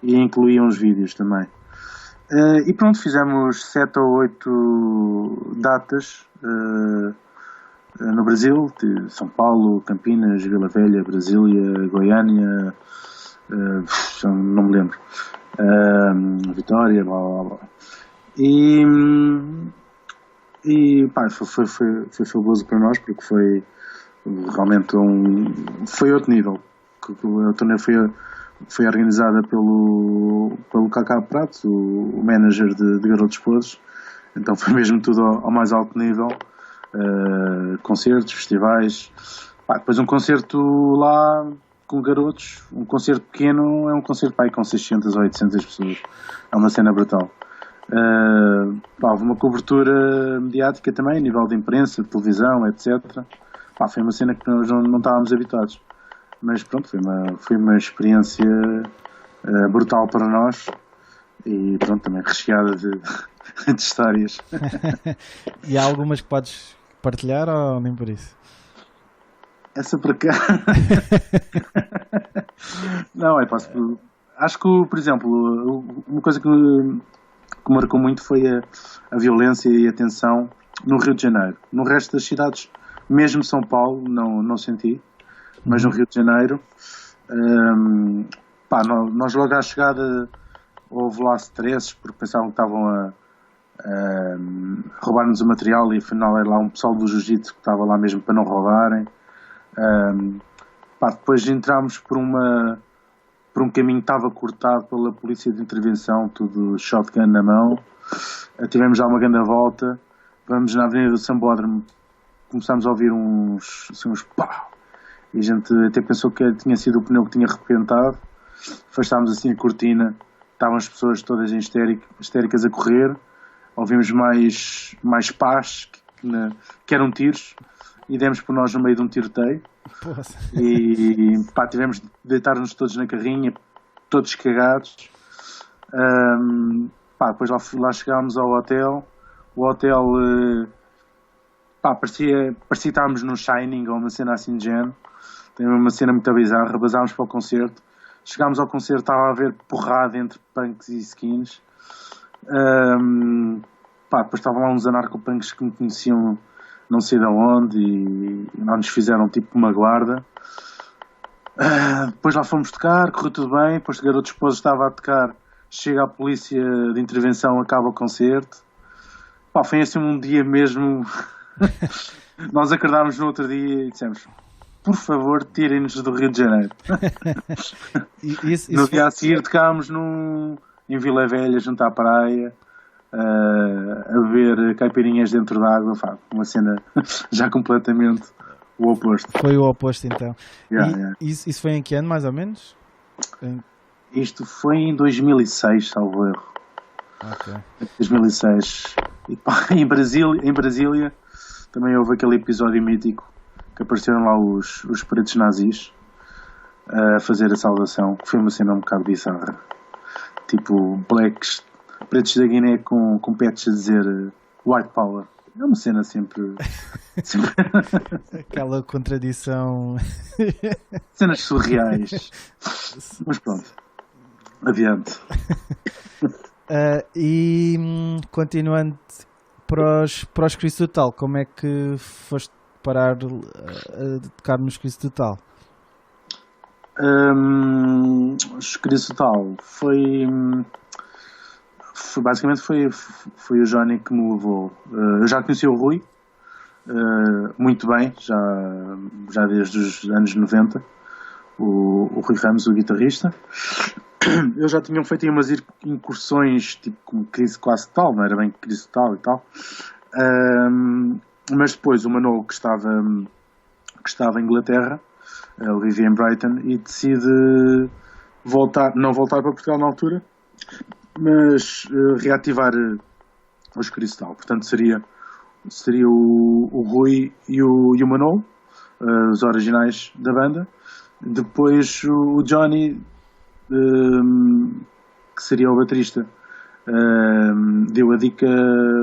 e incluía uns vídeos também. E pronto, fizemos 7 ou 8 datas no Brasil, de São Paulo, Campinas, Vila Velha, Brasília, Goiânia, não me lembro, Vitória, blá blá blá. E E pá, foi fabuloso para nós, porque foi realmente foi outro nível. A turnê foi organizada pelo Kaká Prato, o manager de Garotos Podres, então foi mesmo tudo ao mais alto nível. Concertos, festivais, pá, depois um concerto lá com garotos, um concerto pequeno é um concerto pá, com 600 ou 800 pessoas, é uma cena brutal. Houve uma cobertura mediática também, a nível de imprensa, de televisão, etc. Pá, foi uma cena que nós não estávamos habituados, mas pronto, foi uma experiência brutal para nós e pronto, também recheada de histórias. E há algumas que podes partilhar ou nem por isso? Essa para cá. Não, acho que, por exemplo, uma coisa que marcou muito foi a violência e a tensão no Rio de Janeiro. No resto das cidades, mesmo São Paulo, não senti, mas no Rio de Janeiro, nós logo à chegada houve lá stresses porque pensavam que estavam a roubar-nos o material e afinal era lá um pessoal do jiu-jitsu que estava lá mesmo para não roubarem. Depois entramos por um caminho que estava cortado pela polícia de intervenção, tudo shotgun na mão. Tivemos já uma grande volta, vamos na Avenida do Sambódromo, começámos a ouvir uns pau, e a gente até pensou que tinha sido o pneu que tinha arrebentado. Afastámos assim a cortina, estavam as pessoas todas histéricas a correr, ouvimos mais pás que eram tiros e demos por nós no meio de um tiroteio. Poxa. E tivemos de deitar-nos todos na carrinha, todos cagados. Depois lá chegámos ao hotel. O hotel parecia que estávamos num Shining ou uma cena assim de género. Tem uma cena muito bizarra. Basámos para o concerto. Chegámos ao concerto, estava a haver porrada entre punks e skins. Depois estavam lá uns anarcopunks que me conheciam não sei de onde e não nos fizeram tipo uma guarda. Depois lá fomos tocar, correu tudo bem. Depois o Garotos Podres estava a tocar, chega a polícia de intervenção, acaba o concerto. Foi assim um dia mesmo. Nós acordámos no outro dia e dissemos: por favor, tirem-nos do Rio de Janeiro. No dia a seguir tocámos em Vila Velha, junto à praia, a beber caipirinhas dentro d'água. Uma cena já completamente o oposto. Foi o oposto então. Yeah. Isso foi em que ano, mais ou menos? Isto foi em 2006, salvo erro. Ok. 2006. E em Brasília também houve aquele episódio mítico que apareceram lá os pretos nazis a fazer a saudação, que foi uma cena um bocado bizarra. Tipo, pretos da Guiné com patches a dizer White Power. É uma cena sempre... Aquela contradição. Cenas surreais. Mas pronto. Adiante. E continuando para os Cris Total, como é que foste parar a tocar nos Cris Total? Os Cris Total basicamente foi o Johnny que me levou. Eu já conheci o Rui muito bem, já desde os anos 90, o Rui Ramos, o guitarrista. Eles já tinham feito aí umas incursões tipo com Cris quase total, não era bem Cris Total e tal, mas depois o Manolo que estava em Inglaterra, ele vivia em Brighton e decide não voltar para Portugal na altura, mas reativar os Cristal. Portanto seria o Rui e o Manolo, os originais da banda. Depois o Johnny, que seria o baterista, deu a dica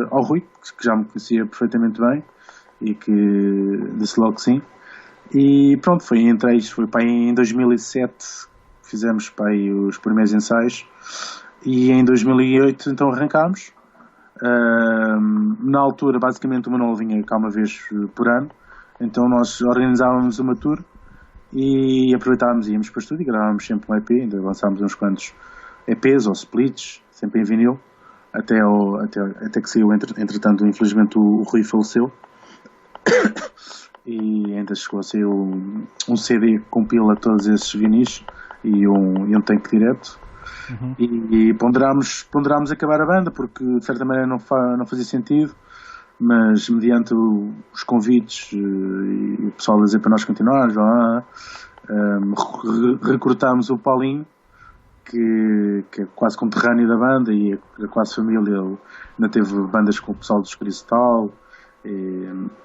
ao Rui, que já me conhecia perfeitamente bem e que disse logo que sim. E pronto, foi para aí em 2007 que fizemos para aí os primeiros ensaios e em 2008 então arrancámos. Na altura basicamente o Manolo vinha cá uma vez por ano, então nós organizávamos uma tour e aproveitávamos, íamos para o estúdio e gravávamos sempre um EP, ainda lançámos uns quantos EPs ou splits, sempre em vinil, até que saiu, entretanto, infelizmente o Rui faleceu. E ainda chegou a sair um CD que compila todos esses vinis e um tanque direto. Uhum. E ponderámos acabar a banda, porque de certa maneira não fazia sentido, mas mediante os convites e o pessoal a dizer para nós continuarmos, recrutámos o Paulinho, que é quase conterrâneo da banda e é quase família. Ele ainda teve bandas com o pessoal dos Cristal,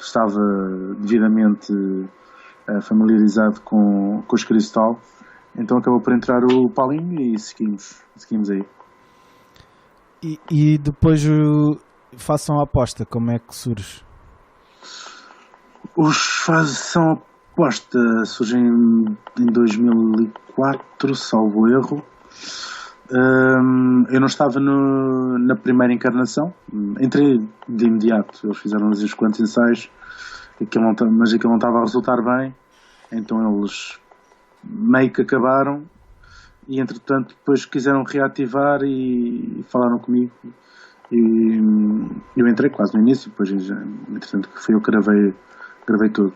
estava devidamente familiarizado com os Cristal, então acabou por entrar o Paulinho e seguimos aí. E depois Façam a Aposta, como é que surge? Os Façam a Aposta surgem em 2004, salvo erro. Eu não estava na primeira encarnação, entrei de imediato. Eles fizeram uns quantos ensaios, mas aquilo não estava a resultar bem, então eles meio que acabaram e entretanto depois quiseram reativar e falaram comigo e eu entrei quase no início, depois entretanto foi eu que gravei tudo.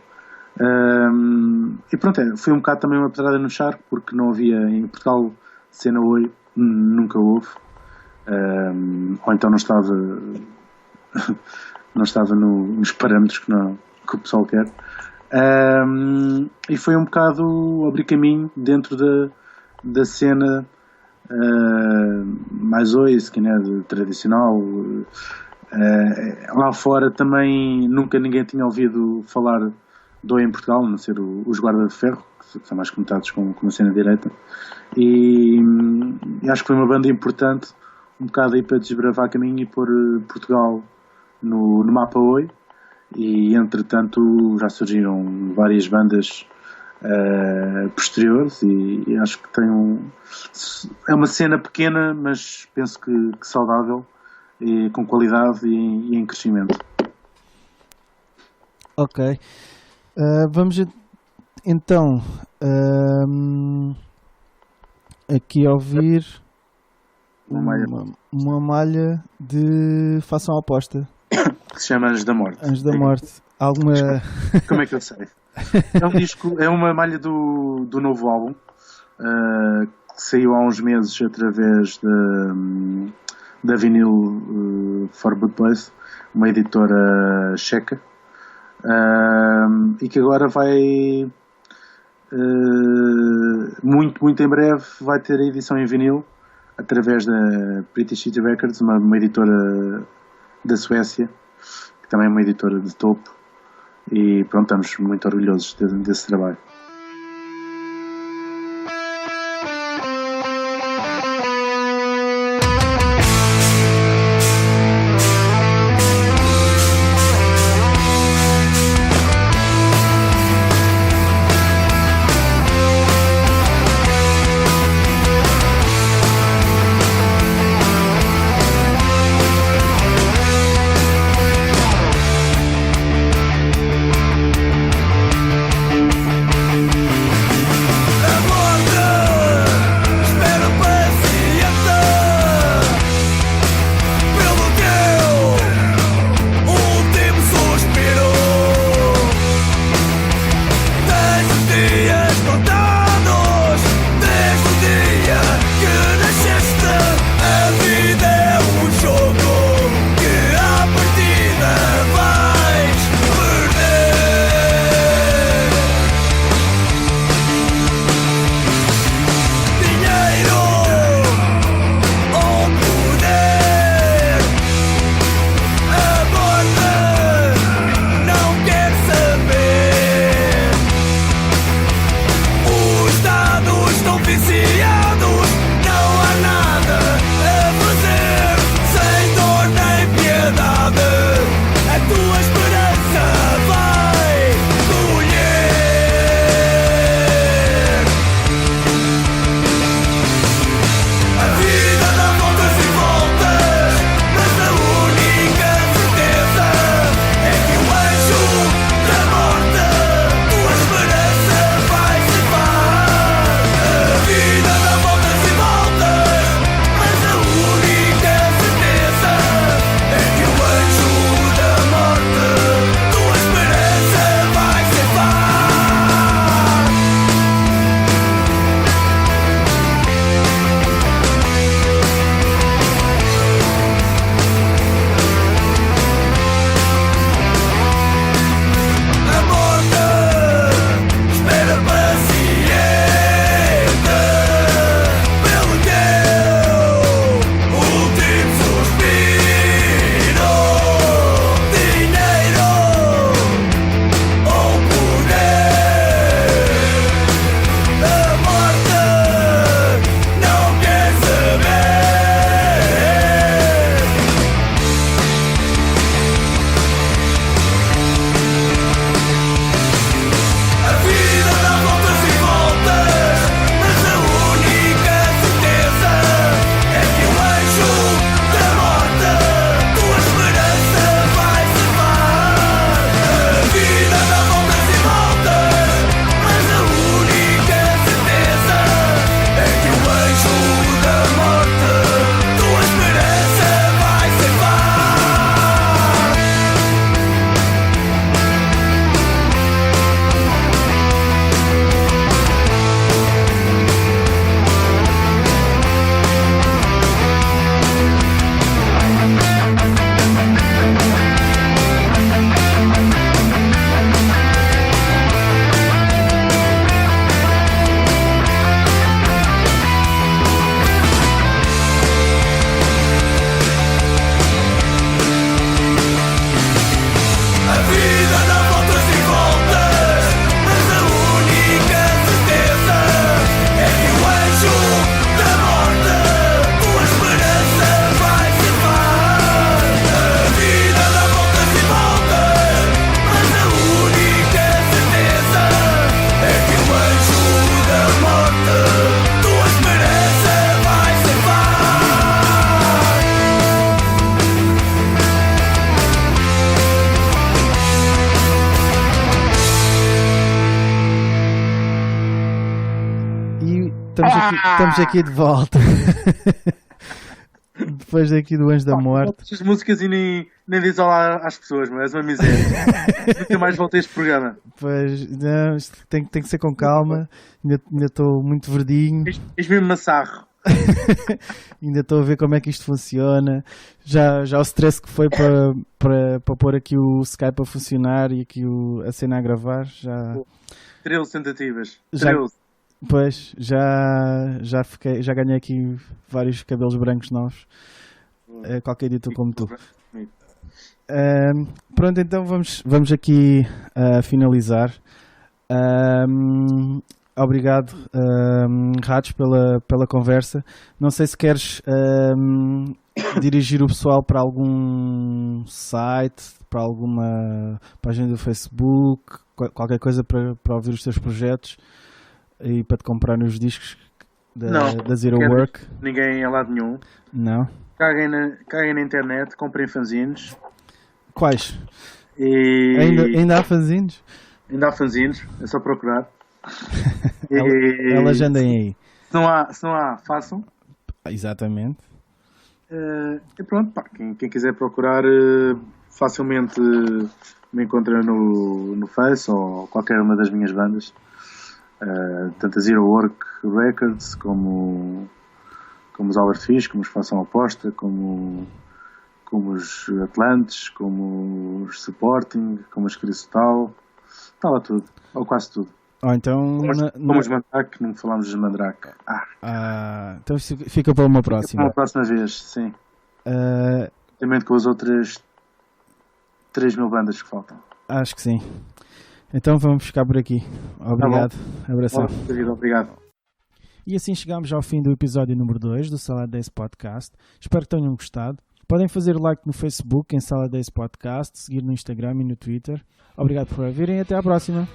E pronto, foi um bocado também uma pedrada no charco, porque não havia em Portugal cena Oi, nunca houve, ou então não estava nos parâmetros que o pessoal quer, e foi um bocado abrir caminho dentro da cena mais Oi, skinhead tradicional. Lá fora também nunca ninguém tinha ouvido falar de Oi em Portugal, a não ser os Guarda de Ferro, que são mais conectados com a cena direita, e acho que foi uma banda importante um bocado aí para desbravar caminho e pôr Portugal no mapa Oi. E entretanto já surgiram várias bandas posteriores e acho que é uma cena pequena, mas penso que saudável e com qualidade e em crescimento. Ok, vamos então aqui ouvir uma malha de Façam a Aposta que se chama Anjos da Morte. Anjos da Morte. Alguma... Como é que eu sei? É um disco, é uma malha do novo álbum que saiu há uns meses através da Vinyl for Good Place, uma editora checa, e que agora vai muito em breve vai ter a edição em vinil através da British City Records, uma editora da Suécia, que também é uma editora de topo, e pronto, estamos muito orgulhosos desse trabalho. estamos aqui de volta. Depois daqui do Anjo da Morte. As músicas e nem diz olá às pessoas, mas é uma miséria. Nunca mais voltei a este programa. Pois, não, isto tem que ser com calma. Ainda estou muito verdinho. És mesmo massarro. Ainda estou a ver como é que isto funciona. Já o stress que foi para pôr aqui o Skype a funcionar e aqui a cena a gravar. 13 tentativas. 13. Pois, já ganhei aqui vários cabelos brancos novos. Qualquer dia estou como tu. Pronto, então vamos aqui finalizar. Obrigado, Ratos, pela conversa. Não sei se queres dirigir o pessoal para algum site, para alguma página do Facebook, qualquer coisa para ouvir os teus projetos e para te comprar os discos da Zero Work. Ninguém é lado nenhum. Não. Caguem na internet, comprem fanzines. Quais? E... Ainda há fanzines? Ainda há fanzines, é só procurar. Elas andem aí. Se não há, façam. Exatamente. E pronto, pá, quem quiser procurar facilmente me encontra no Face ou qualquer uma das minhas bandas. Tanto a Zero Work Records como os Albert Fish, como os Façam Aposta, como os Atlantes, como os Supporting, como os Cristal, está lá tudo, ou quase tudo. Ou então como os Mandrake, não falámos dos Mandrake. Então fica para uma próxima. Para uma próxima vez, sim. Também com as outras 3.000 bandas que faltam. Acho que sim. Então vamos ficar por aqui. Obrigado. Abração. Obrigado. E assim chegamos ao fim do episódio número 2 do Salad Days Podcast. Espero que tenham gostado. Podem fazer like no Facebook em Salad Days Podcast, seguir no Instagram e no Twitter. Obrigado por ouvirem e até à próxima.